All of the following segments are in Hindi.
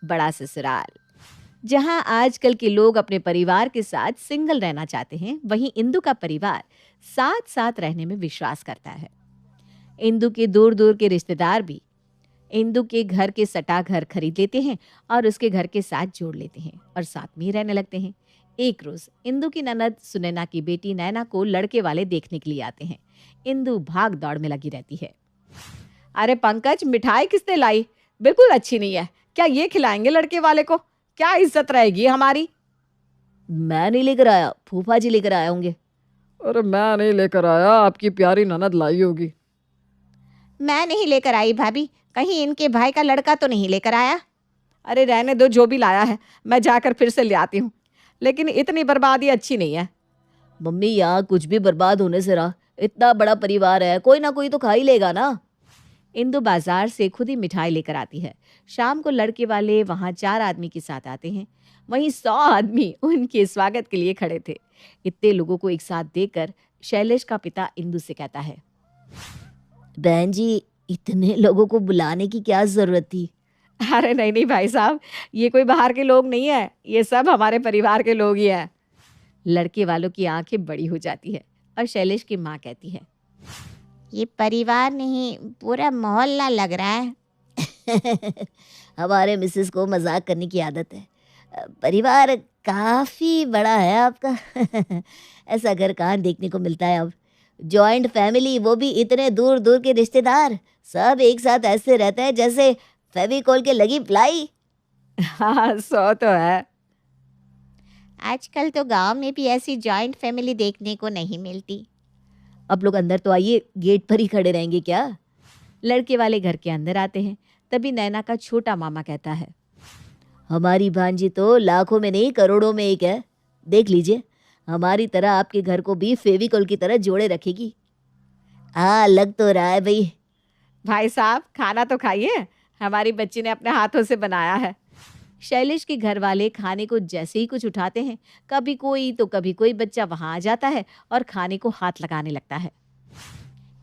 बड़ा ससुराल। जहां आजकल के लोग अपने परिवार के साथ सिंगल रहना चाहते हैं, वहीं इंदु का परिवार साथ साथ रहने में विश्वास करता है। इंदु के दूर दूर के रिश्तेदार भी इंदु के घर के सटा घर खरीद लेते हैं और उसके घर के साथ जोड़ लेते हैं और साथ में ही रहने लगते हैं। एक रोज इंदु की ननद सुनैना की बेटी नैना को लड़के वाले देखने के लिए आते हैं। इंदु भाग दौड़ में लगी रहती है। अरे पंकज, मिठाई किसने लाई? बिल्कुल अच्छी नहीं है। क्या ये खिलाएंगे लड़के वाले को? क्या इज्जत रहेगी हमारी? मैं नहीं लेकर आया, फूफा जी लेकर आए होंगे। अरे मैं नहीं लेकर आया, आपकी प्यारी ननद लाई होगी। मैं नहीं लेकर आई भाभी, कहीं इनके भाई का लड़का तो नहीं लेकर आया? अरे रहने दो, जो भी लाया है मैं जाकर फिर से ले आती हूँ, लेकिन इतनी बर्बादी अच्छी नहीं है। मम्मी, यहाँ कुछ भी बर्बाद होने से रहा, इतना बड़ा परिवार है, कोई ना कोई तो खा ही लेगा ना। इंदु बाजार से खुद ही मिठाई लेकर आती है। शाम को लड़के वाले वहां 4 आदमी के साथ आते हैं। वहीं 100 आदमी उनके स्वागत के लिए खड़े थे। इतने लोगों को एक साथ देखकर शैलेश का पिता इंदु से कहता है, बहन जी, इतने लोगों को बुलाने की क्या जरूरत थी? अरे नहीं नहीं भाई साहब, ये कोई बाहर के लोग नहीं है, ये सब हमारे परिवार के लोग ही हैं। लड़के वालों की आंखें बड़ी हो जाती है और शैलेश की माँ कहती है, ये परिवार नहीं, पूरा मोहल्ला लग रहा है। हमारे मिसेस को मजाक करने की आदत है। परिवार काफी बड़ा है आपका। ऐसा घर कहाँ देखने को मिलता है अब। जॉइंट फैमिली, वो भी इतने दूर दूर के रिश्तेदार, सब एक साथ ऐसे रहते हैं जैसे फेविकोल के लगी प्लाई। हाँ 100 तो है। आजकल तो गांव में भी ऐसी जॉइंट फैमिली देखने को नहीं मिलती। आप लोग अंदर तो आइए, गेट पर ही खड़े रहेंगे क्या? लड़के वाले घर के अंदर आते हैं। तभी नैना का छोटा मामा कहता है, हमारी भांजी तो लाखों में नहीं करोड़ों में एक है। देख लीजिए, हमारी तरह आपके घर को भी फेविकोल की तरह जोड़े रखेगी। हाँ, लग तो रहा है भाई। भाई साहब खाना तो खाइए, हमारी बच्ची ने अपने हाथों से बनाया है। शैलेश के घर वाले खाने को जैसे ही कुछ उठाते हैं, कभी कोई तो कभी कोई बच्चा वहां आ जाता है और खाने को हाथ लगाने लगता है।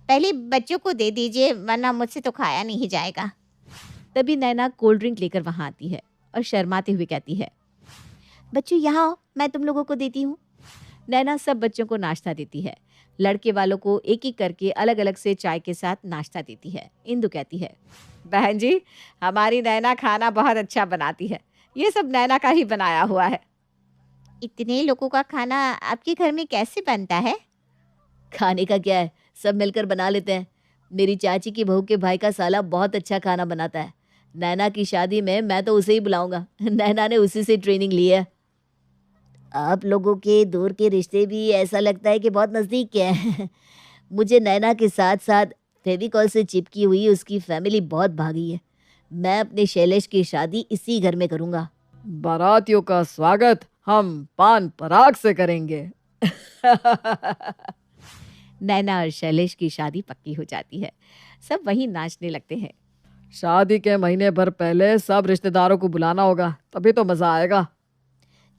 पहले बच्चों को दे दीजिए, वरना मुझसे तो खाया नहीं जाएगा। तभी नैना कोल्ड ड्रिंक लेकर वहां आती है और शर्माते हुए कहती है, बच्चों यहाँ आओ, मैं तुम लोगों को देती हूँ। नैना सब बच्चों को नाश्ता देती है। लड़के वालों को एक एक करके अलग अलग से चाय के साथ नाश्ता देती है। इंदु कहती है, बहन जी, हमारी नैना खाना बहुत अच्छा बनाती है, ये सब नैना का ही बनाया हुआ है। इतने लोगों का खाना आपके घर में कैसे बनता है? खाने का क्या है, सब मिलकर बना लेते हैं। मेरी चाची की बहू के भाई का साला बहुत अच्छा खाना बनाता है। नैना की शादी में मैं तो उसे ही बुलाऊंगा। नैना ने उसी से ट्रेनिंग ली है। आप लोगों के दूर के रिश्ते भी ऐसा लगता है कि बहुत नज़दीक के हैं। मुझे नैना के साथ साथ फेविकॉल से चिपकी हुई उसकी फैमिली बहुत भागी है। मैं अपने शैलेश की शादी इसी घर में करूंगा। बारातियों का स्वागत हम पान पराग से करेंगे। नैना और शैलेश की शादी पक्की हो जाती है। सब वहीं नाचने लगते हैं। शादी के महीने भर पहले सब रिश्तेदारों को बुलाना होगा, तभी तो मजा आएगा।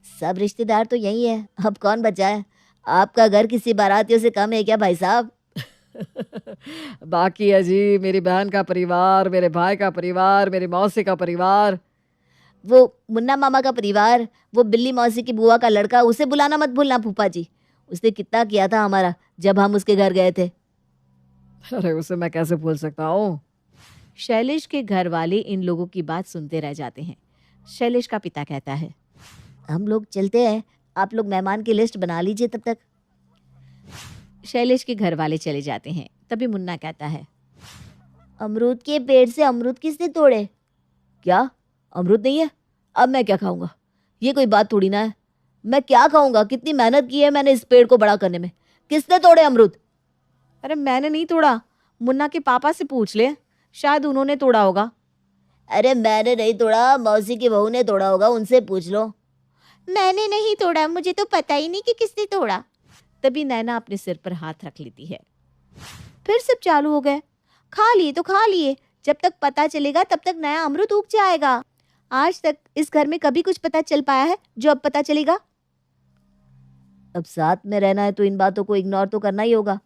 सब रिश्तेदार तो यही है, अब कौन बचा है? आपका घर किसी बारातियों से कम है क्या भाई साहब? बाकी है जी, मेरी बहन का परिवार, मेरे भाई का परिवार, मेरी मौसी का परिवार, वो मुन्ना मामा का परिवार, वो बिल्ली मौसी की बुआ का लड़का, उसे बुलाना मत भूलना फूफा जी। उसने कितना किया था हमारा जब हम उसके घर गए थे। अरे उसे मैं कैसे भूल सकता हूँ। शैलेश के घर वाले इन लोगों की बात सुनते रह जाते हैं। शैलेश का पिता कहता है, हम लोग चलते हैं, आप लोग मेहमान की लिस्ट बना लीजिए तब तक। शैलेश के घर वाले चले जाते हैं। तभी मुन्ना कहता है, अमरूद के पेड़ से अमरूद किसने तोड़े? क्या अमरूद नहीं है? अब मैं क्या खाऊंगा? ये कोई बात थोड़ी ना है। मैं क्या खाऊंगा? कितनी मेहनत की है मैंने इस पेड़ को बड़ा करने में। किसने तोड़े अमरूद? अरे मैंने नहीं तोड़ा, मुन्ना के पापा से पूछ ले, शायद उन्होंने तोड़ा होगा। अरे मैंने नहीं तोड़ा, मौसी की बहू ने तोड़ा होगा, उनसे पूछ लो। मैंने नहीं तोड़ा, मुझे तो पता ही नहीं कि किसने तोड़ा। तभी नैना अपने सिर पर हाथ रख लेती है। फिर सब चालू हो गए। खा लिए तो खा लिए, जब तक पता चलेगा तब तक नया अमरूद उग जाएगा। आज तक इस घर में कभी कुछ पता चल पाया है जो अब पता चलेगा? अब साथ में रहना है तो इन बातों को इग्नोर तो करना ही होगा।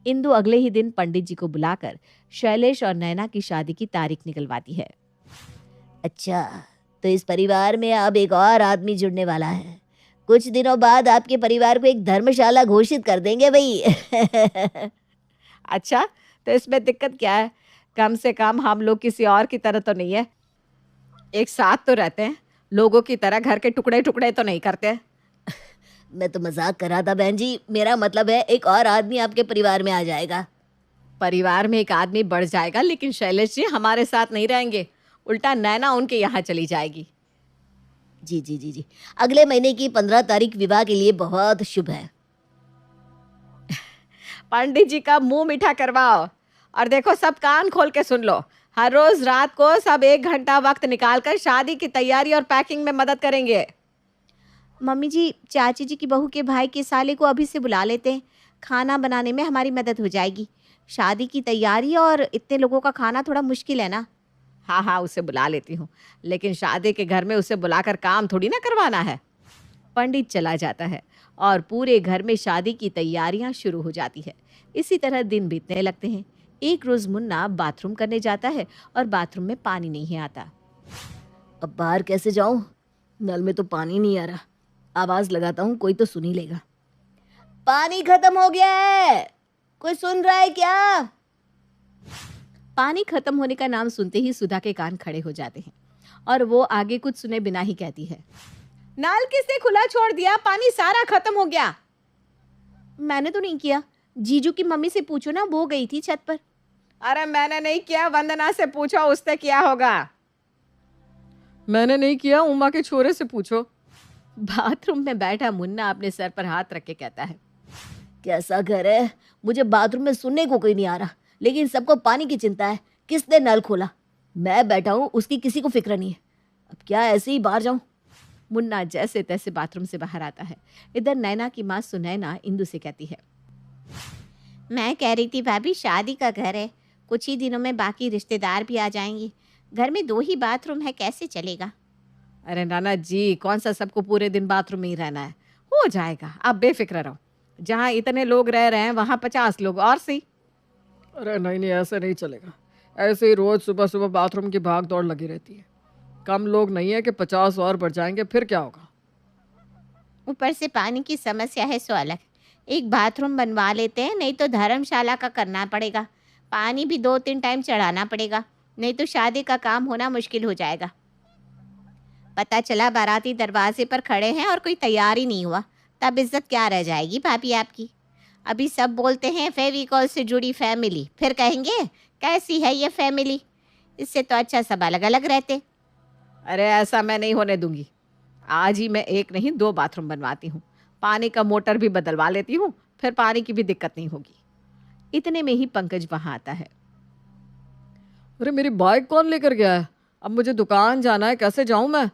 इंदु अगले ही दिन पंडित जी को बुलाकर शैलेश और नैना की शादी की तारीख निकलवाती है। अच्छा, तो इस परिवार में अब एक और आदमी जुड़ने वाला है। कुछ दिनों बाद आपके परिवार को एक धर्मशाला घोषित कर देंगे भाई। अच्छा, तो इसमें दिक्कत क्या है? कम से कम हम लोग किसी और की तरह तो नहीं है। एक साथ तो रहते हैं, लोगों की तरह घर के टुकड़े टुकड़े तो नहीं करते। मैं तो मजाक कर रहा था बहन जी, मेरा मतलब है एक और आदमी आपके परिवार में आ जाएगा। परिवार में एक आदमी बढ़ जाएगा, लेकिन शैलेश जी हमारे साथ नहीं रहेंगे। उल्टा नैना उनके यहाँ चली जाएगी। जी जी जी जी, अगले महीने की 15 तारीख विवाह के लिए बहुत शुभ है। पंडित जी का मुंह मीठा करवाओ। और देखो, सब कान खोल के सुन लो। हर रोज रात को सब 1 घंटा वक्त निकालकर शादी की तैयारी और पैकिंग में मदद करेंगे। मम्मी जी, चाची जी की बहू के भाई के साले को अभी से बुला लेते हैं। खाना बनाने में हमारी मदद हो जाएगी। शादी की तैयारी और इतने लोगों का खाना थोड़ा मुश्किल है ना। हाँ हाँ, उसे बुला लेती हूँ, लेकिन शादी के घर में उसे बुलाकर काम थोड़ी ना करवाना है। पंडित चला जाता है और पूरे घर में शादी की तैयारियां शुरू हो जाती है। इसी तरह दिन बीतने लगते हैं। एक रोज मुन्ना बाथरूम करने जाता है और बाथरूम में पानी नहीं आता। अब बाहर कैसे जाऊं? नल में तो पानी नहीं आ रहा। आवाज लगाता हूँ, कोई तो सुन ही लेगा। पानी खत्म हो गया है, कोई सुन रहा है क्या? पानी खत्म होने का नाम सुनते ही सुधा के कान खड़े हो जाते हैं और वो आगे कुछ सुने बिना ही कहती है, नल किसने खुला छोड़ दिया? पानी सारा खत्म हो गया। मैंने तो नहीं किया। जीजू की मम्मी से पूछो ना, वो गई थी छत पर। अरे मैंने नहीं किया, वंदना से पूछो, उसने किया होगा। मैंने नहीं किया, उमा के छोरे से पूछो। बाथरूम में बैठा मुन्ना अपने सर पर हाथ रख के कहता है, कैसा घर है? मुझे बाथरूम में सुनने को कोई नहीं आ रहा, लेकिन सबको पानी की चिंता है। किसने नल खोला? मैं बैठा हूँ, उसकी किसी को फिक्र नहीं है। अब क्या ऐसे ही बाहर जाऊं? मुन्ना जैसे तैसे बाथरूम से बाहर आता है। इधर नैना की माँ सुनैना इंदु से कहती है, मैं कह रही थी भाभी, शादी का घर है, कुछ ही दिनों में बाकी रिश्तेदार भी आ जाएंगे। घर में 2 ही बाथरूम है, कैसे चलेगा? अरे नाना जी, कौन सा सबको पूरे दिन बाथरूम में ही रहना है? हो जाएगा, आप बेफिक्र रहो। जहाँ इतने लोग रह रहे हैं वहाँ 50 लोग और सही। अरे नहीं नहीं, ऐसे नहीं चलेगा। ऐसे ही रोज सुबह सुबह बाथरूम की भाग दौड़ लगी रहती है। कम लोग नहीं है कि 50 और बढ़ जाएंगे, फिर क्या होगा? ऊपर से पानी की समस्या है सो अलग। एक बाथरूम बनवा लेते हैं, नहीं तो धर्मशाला का करना पड़ेगा। पानी भी 2-3 टाइम चढ़ाना पड़ेगा, नहीं तो शादी का काम होना मुश्किल हो जाएगा। पता चला बाराती दरवाजे पर खड़े हैं और कोई तैयार ही नहीं हुआ, तब इज्जत क्या रह जाएगी भाभी आपकी? अभी सब बोलते हैं फेविकॉल से जुड़ी फैमिली, फिर कहेंगे कैसी है ये फैमिली? इससे तो अच्छा सब अलग अलग रहते। अरे ऐसा मैं नहीं होने दूंगी। आज ही मैं 1 नहीं 2 बाथरूम बनवाती हूँ। पानी का मोटर भी बदलवा लेती हूँ, फिर पानी की भी दिक्कत नहीं होगी। इतने में ही पंकज वहां आता है। अरे मेरी बाइक कौन लेकर गया है? अब मुझे दुकान जाना है, कैसे जाऊं मैं?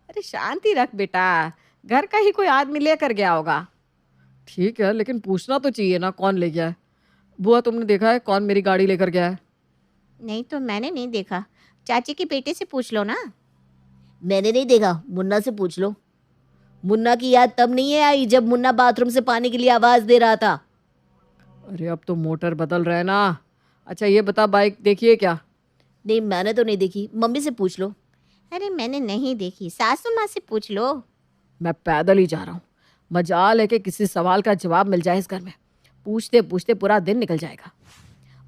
अरे शांति रख बेटा, घर का ही कोई आदमी लेकर गया होगा। ठीक है, लेकिन पूछना तो चाहिए ना कौन ले गया है। बुआ, तुमने देखा है कौन मेरी गाड़ी लेकर गया है? नहीं तो मैंने नहीं देखा, चाची के बेटे से पूछ लो ना। मैंने नहीं देखा, मुन्ना से पूछ लो। मुन्ना की याद तब नहीं है आई जब मुन्ना बाथरूम से पानी के लिए आवाज दे रहा था। अरे अब तो मोटर बदल रहा है ना। अच्छा ये बता, बाइक देखिए क्या? नहीं, मैंने तो नहीं देखी, मम्मी से पूछ लो। अरे मैंने नहीं देखी, सासू माँ से पूछ लो। मैं पैदल ही जा रहा हूँ। मजाल है कि किसी सवाल का जवाब मिल जाए इस घर में। पूछते पूछते पूरा दिन निकल जाएगा।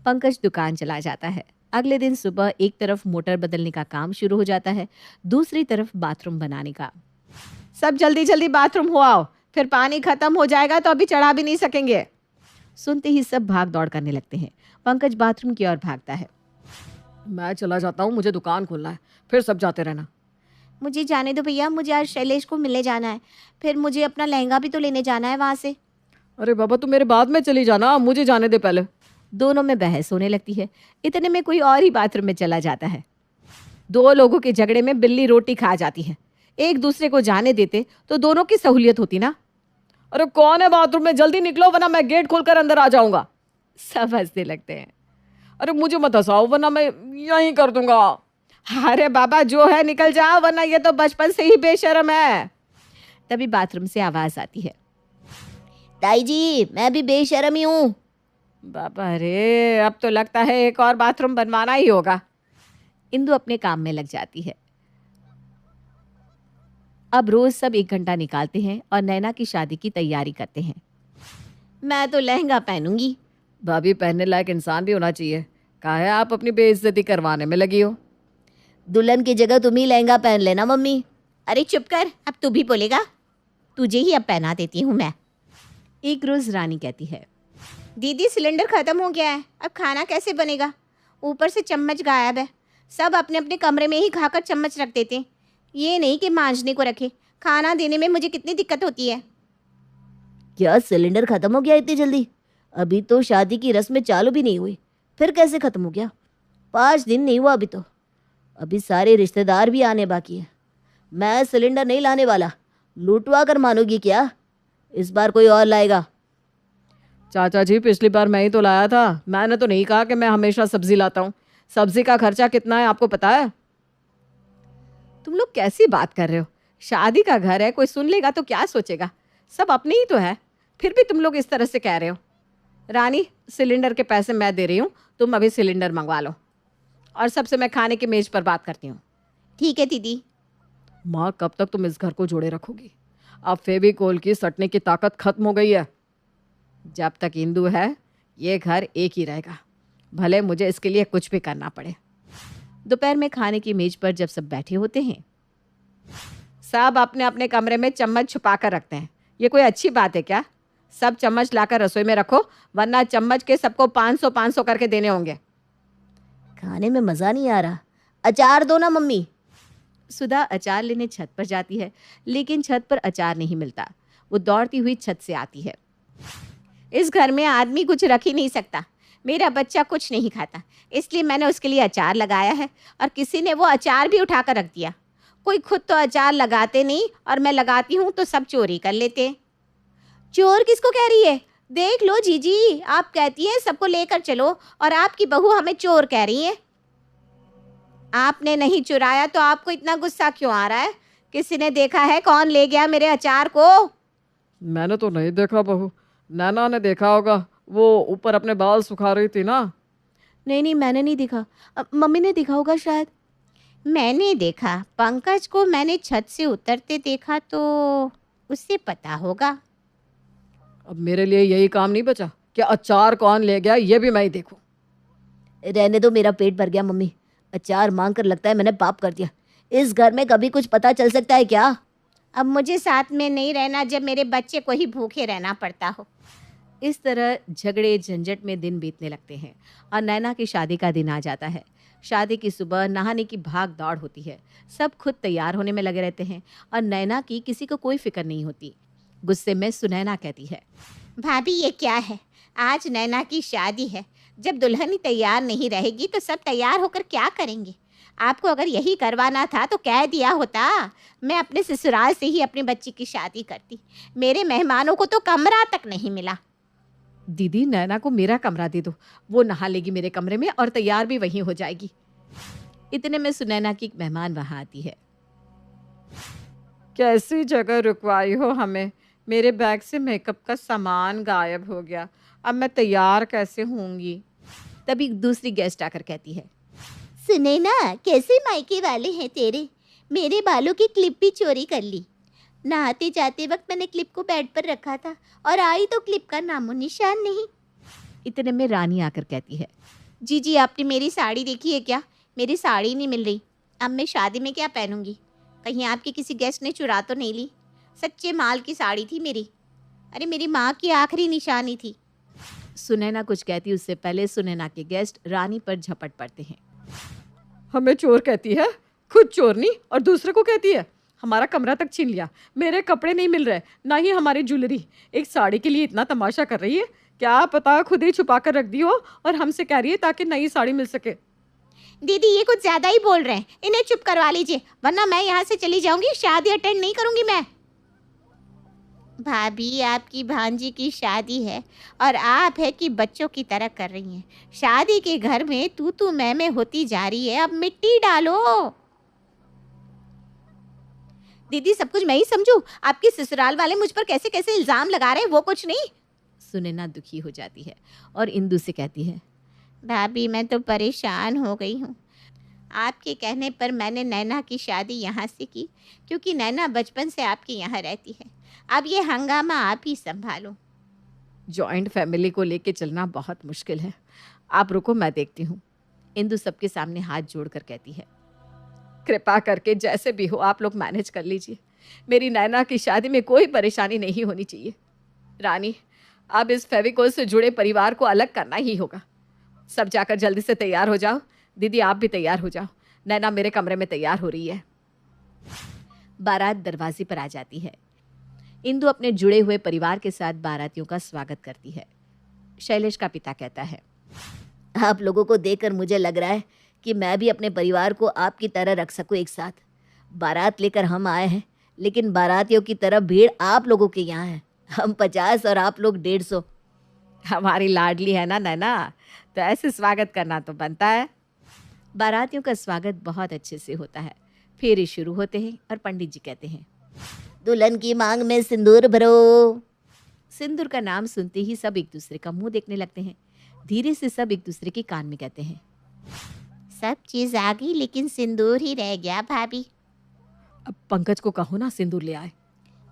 पंकज दुकान चला जाता है। अगले दिन सुबह एक तरफ मोटर बदलने का काम शुरू हो जाता है, दूसरी तरफ बाथरूम बनाने का। सब जल्दी जल्दी बाथरूम हो आओ, फिर पानी खत्म हो जाएगा तो अभी चढ़ा भी नहीं सकेंगे। सुनते ही सब भाग दौड़ करने लगते हैं। पंकज बाथरूम की ओर भागता है। मैं चला जाता हूँ, मुझे दुकान खोलना है, फिर सब जाते रहना। मुझे जाने दो भैया, मुझे आज शैलेश को मिलने जाना है, फिर मुझे अपना लहंगा भी तो लेने जाना है वहाँ से। अरे बाबा, तू मेरे बाद में चली जाना, मुझे जाने दे पहले। दोनों में बहस होने लगती है। इतने में कोई और ही बाथरूम में चला जाता है। 2 लोगों के झगड़े में बिल्ली रोटी खा जाती है। एक दूसरे को जाने देते तो दोनों की सहूलियत होती ना। अरे कौन है बाथरूम में? जल्दी निकलो वरना मैं गेट खोलकर अंदर आ जाऊंगा। सब हंसने लगते हैं। अरे मुझे मत हंसाओ वरना मैं यहीं कर दूंगा। अरे बाबा, जो है निकल जाओ, वरना ये तो बचपन से ही बेशर्म है। तभी बाथरूम से आवाज आती है, ताई जी, मैं भी बेशर्म ही हूँ। बाबा रे, अब तो लगता है एक और बाथरूम बनवाना ही होगा। इंदु अपने काम में लग जाती है। अब रोज सब 1 घंटा निकालते हैं और नैना की शादी की तैयारी करते हैं। मैं तो लहंगा पहनूंगी। भाभी, पहनने लायक इंसान भी होना चाहिए। कहा है आप अपनी बेइज्जती करवाने में लगी हो। दुल्हन की जगह तुम ही लहंगा पहन लेना मम्मी। अरे चुप कर, अब तू भी बोलेगा? तुझे ही अब पहना देती हूँ मैं। एक रोज रानी कहती है, दीदी सिलेंडर ख़त्म हो गया है, अब खाना कैसे बनेगा? ऊपर से चम्मच गायब है। सब अपने अपने कमरे में ही खाकर चम्मच रख देते हैं, ये नहीं कि मांजने को रखे। खाना देने में मुझे कितनी दिक्कत होती है। क्या सिलेंडर खत्म हो गया इतनी जल्दी? अभी तो शादी की रस्में चालू भी नहीं हुई, फिर कैसे खत्म हो गया? 5 दिन नहीं हुआ अभी तो। अभी सारे रिश्तेदार भी आने बाकी है। मैं सिलेंडर नहीं लाने वाला। लूटवा कर मानोगी क्या? इस बार कोई और लाएगा। चाचा जी, पिछली बार मैं ही तो लाया था। मैंने तो नहीं कहा कि मैं हमेशा सब्जी लाता हूँ। सब्जी का खर्चा कितना है आपको पता है? तुम लोग कैसी बात कर रहे हो? शादी का घर है, कोई सुन लेगा तो क्या सोचेगा? सब अपने ही तो है, फिर भी तुम लोग इस तरह से कह रहे हो। रानी, सिलेंडर के पैसे मैं दे रही हूँ, तुम अभी सिलेंडर मंगवा लो और सबसे मैं खाने की मेज पर बात करती हूँ। ठीक है दीदी। माँ, कब तक तुम इस घर को जोड़े रखोगी? अब फेविकोल की सटने की ताकत खत्म हो गई है। जब तक इंदु है ये घर एक ही रहेगा, भले मुझे इसके लिए कुछ भी करना पड़े। दोपहर में खाने की मेज पर जब सब बैठे होते हैं, सब अपने अपने कमरे में चम्मच छुपा कर रखते हैं। ये कोई अच्छी बात है क्या? सब चम्मच लाकर रसोई में रखो, वरना चम्मच के सबको 500-500 करके देने होंगे। खाने में मज़ा नहीं आ रहा। अचार दो ना मम्मी। सुधा अचार लेने छत पर जाती है, लेकिन छत पर अचार नहीं मिलता। वो दौड़ती हुई छत से आती है। इस घर में आदमी कुछ रख ही नहीं सकता। मेरा बच्चा कुछ नहीं खाता, इसलिए मैंने उसके लिए अचार लगाया है और किसी ने वो अचार भी उठा कर रख दिया। कोई खुद तो अचार लगाते नहीं और मैं लगाती हूँ तो सब चोरी कर लेते हैं। चोर किसको कह रही है? देख लो जीजी, आप कहती हैं सबको लेकर चलो और आपकी बहू हमें चोर कह रही है। आपने नहीं चुराया तो आपको इतना गुस्सा क्यों आ रहा है? किसी ने देखा है कौन ले गया मेरे अचार को? मैंने तो नहीं देखा बहू, नैना ने देखा होगा। वो ऊपर अपने बाल सुखा रही थी ना। नहीं, मैंने नहीं देखा। मम्मी ने देखा होगा शायद। मैंने देखा, पंकज को मैंने छत से उतरते देखा तो उससे पता होगा। अब मेरे लिए यही काम नहीं बचा कि अचार कौन ले गया ये भी मैं ही देखूं। रहने दो, मेरा पेट भर गया मम्मी। अचार मांग कर लगता है मैंने पाप कर दिया। इस घर में कभी कुछ पता चल सकता है क्या? अब मुझे साथ में नहीं रहना जब मेरे बच्चे को ही भूखे रहना पड़ता हो। इस तरह झगड़े झंझट में दिन बीतने लगते हैं और नैना की शादी का दिन आ जाता है। शादी की सुबह नहाने की भाग दौड़ होती है। सब खुद तैयार होने में लगे रहते हैं और नैना की किसी को कोई फिक्र नहीं होती। गुस्से में सुनैना कहती है, भाभी ये क्या है? आज नैना की शादी है, जब दुल्हन ही तैयार नहीं रहेगी तो सब तैयार होकर क्या करेंगे? आपको अगर यही करवाना था तो कह दिया होता। मैं अपने ससुराल से ही अपनी बच्ची की शादी करती। मेरे मेहमानों को तो कमरा तक नहीं मिला। दीदी, नैना को मेरा कमरा दे दो, वो नहा लेगी मेरे कमरे में और तैयार भी वहीं हो जाएगी। इतने में सुनैना की एक मेहमान वहां आती है। कैसी जगह रुकवाई हो हमें? मेरे बैग से मेकअप का सामान गायब हो गया, अब मैं तैयार कैसे होंगी? तभी दूसरी गेस्ट आकर कहती है, सुने ना, कैसे मायके वाले हैं तेरे? मेरे बालों की क्लिप भी चोरी कर ली। नहाते जाते वक्त मैंने क्लिप को बेड पर रखा था और आई तो क्लिप का नामो निशान नहीं। इतने में रानी आकर कहती है, जी आपने मेरी साड़ी देखी है क्या? मेरी साड़ी नहीं मिल रही। अब मैं शादी में क्या पहनूंगी? कहीं आपके किसी गेस्ट ने चुरा तो नहीं ली? सच्चे माल की साड़ी थी मेरी। अरे मेरी माँ की आखिरी निशानी थी। सुनैना कुछ कहती उससे पहले सुनैना के गेस्ट रानी पर झपट पड़ते हैं। हमें चोर कहती है, खुद चोर नहीं और दूसरे को कहती है। हमारा कमरा तक छीन लिया, मेरे कपड़े नहीं मिल रहे, ना ही हमारी ज्वेलरी। एक साड़ी के लिए इतना तमाशा कर रही है, क्या पता खुद ही छुपा कर रख दी हो और हमसे कह रही है ताकि नई साड़ी मिल सके। दीदी ये कुछ ज़्यादा ही बोल रहे हैं, इन्हें चुप करवा लीजिए वरना मैं यहाँ से चली जाऊँगी। शादी अटेंड नहीं करूँगी मैं। भाभी आपकी भांजी की शादी है और आप है कि बच्चों की तरह कर रही हैं। शादी के घर में तू मैं होती जा रही है, अब मिट्टी डालो। दीदी सब कुछ मैं ही समझूं? आपके ससुराल वाले मुझ पर कैसे कैसे इल्ज़ाम लगा रहे हैं, वो कुछ नहीं। सुनैना दुखी हो जाती है और इंदु से कहती है, भाभी मैं तो परेशान हो गई हूँ। आपके कहने पर मैंने नैना की शादी यहाँ से की, क्योंकि नैना बचपन से आपके यहाँ रहती है। अब ये हंगामा आप ही संभालो। जॉइंट फैमिली को लेके चलना बहुत मुश्किल है। आप रुको, मैं देखती हूँ। इंदु सबके सामने हाथ जोड़कर कहती है। कृपा करके जैसे भी हो आप लोग मैनेज कर लीजिए। मेरी नैना की शादी में कोई परेशानी नहीं होनी चाहिए। रानी, अब इस फेविकोल से जुड़े परिवार को अलग करना ही होगा। सब जाकर जल्दी से तैयार हो जाओ। दीदी, आप भी तैयार हो जाओ। नैना मेरे कमरे में तैयार हो रही है। बारात दरवाजे पर आ जाती है। इंदु अपने जुड़े हुए परिवार के साथ बारातियों का स्वागत करती है। शैलेश का पिता कहता है, आप लोगों को देखकर मुझे लग रहा है कि मैं भी अपने परिवार को आपकी तरह रख सकूं एक साथ। बारात लेकर हम आए हैं, लेकिन बारातियों की तरफ भीड़ आप लोगों के यहाँ है। हम 50 और आप लोग 150। हमारी लाडली है ना नैना, तो ऐसे स्वागत करना तो बनता है। बारातियों का स्वागत बहुत अच्छे से होता है। फेरे शुरू होते हैं और पंडित जी कहते हैं, दुल्हन की मांग में सिंदूर भरो। सिंदूर का नाम सुनते ही सब एक दूसरे का मुंह देखने लगते हैं। धीरे से सब एक दूसरे के कान में कहते हैं, सब चीज़ आ गई, लेकिन सिंदूर ही रह गया भाभी। अब पंकज को कहो ना सिंदूर ले आए।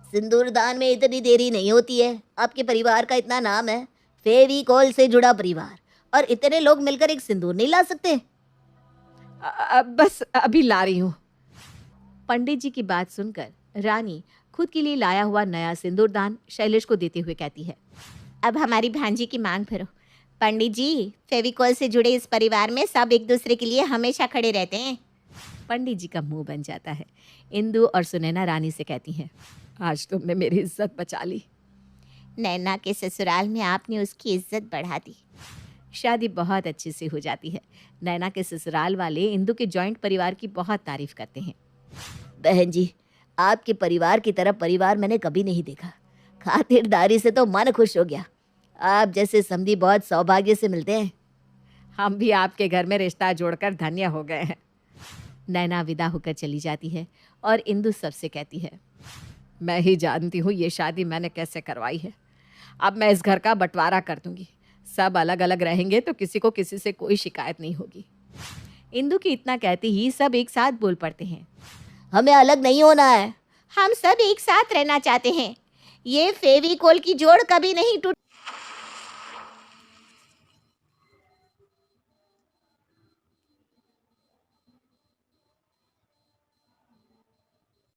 सिंदूर दान में इतनी देरी नहीं होती है। आपके परिवार का इतना नाम है, फेविकोल से जुड़ा परिवार, और इतने लोग मिलकर एक सिंदूर नहीं ला सकते? बस अभी ला रही हूँ। पंडित जी की बात सुनकर रानी खुद के लिए लाया हुआ नया सिंदूरदान शैलेश को देते हुए कहती है, अब हमारी भांजी की मांग भरो। पंडित जी, फेविकोल से जुड़े इस परिवार में सब एक दूसरे के लिए हमेशा खड़े रहते हैं। पंडित जी का मुंह बन जाता है। इंदु और सुनैना रानी से कहती हैं, आज तुमने मेरी इज्जत बचा ली। नैना के ससुराल में आपने उसकी इज्जत बढ़ा दी। शादी बहुत अच्छे से हो जाती है। नैना के ससुराल वाले इंदु के जॉइंट परिवार की बहुत तारीफ करते हैं। बहन जी, आपके परिवार की तरह परिवार मैंने कभी नहीं देखा। खातिरदारी से तो मन खुश हो गया। आप जैसे समधी बहुत सौभाग्य से मिलते हैं। हम भी आपके घर में रिश्ता जोड़कर धन्य हो गए हैं। नैना विदा होकर चली जाती है और इंदु सबसे कहती है, मैं ही जानती हूँ ये शादी मैंने कैसे करवाई है। अब मैं इस घर का बंटवारा कर दूंगी। सब अलग अलग रहेंगे तो किसी को किसी से कोई शिकायत नहीं होगी। इंदु की इतना कहते ही सब एक साथ बोल पड़ते हैं, हमें अलग नहीं होना है। हम सब एक साथ रहना चाहते हैं। ये फेविकोल की जोड़ कभी नहीं टूट